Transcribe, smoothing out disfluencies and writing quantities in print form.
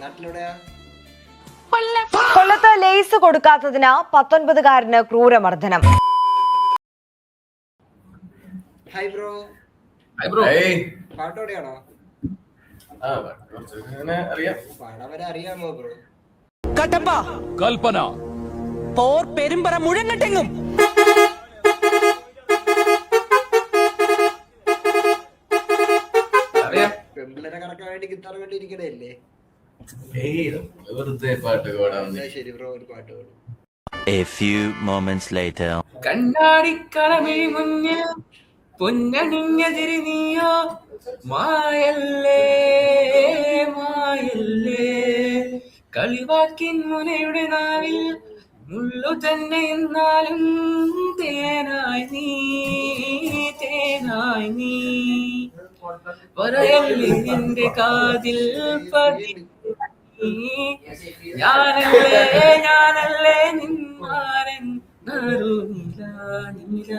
നാട്ടിലെവിടെയാ? കൊല്ലത്ത് ലേസ് കൊടുക്കാത്തതിന് 19-കാരന് ക്രൂരമർദ്ദനം. Hi bro. പാട്ടോടെയാണോ? പാടാൻ വരെ അറിയാമോ ബ്രോ? കട്ടപ്പ കൽപ്പന പോർ പെരുമ്പറ മുഴങ്ങട്ടെങ്ങും പെമ്പിളരെ കറക്കാൻ വേണ്ടി ഗിത്താർ വേണ്ടി ഇരിക്കണല്ലേ? ശരി ബ്രോ, ഒരു പാട്ട് പാടും. A few moments later. കണ്ണാടിക്കളമിഴി മുന്നിൽ പൊന്നണിഞ്ഞതിരി നീയോ മായല്ലേ മായല്ലേ കളിവാക്കിൻ മുനയുടെ നാവിൽ മുള്ളു തന്നെ എന്നാലും തേനായി നീ പറയല്ലേ എന്റെ കാതിൽ പതി ഞാനല്ലേ നിന്മാരൻ നറുനില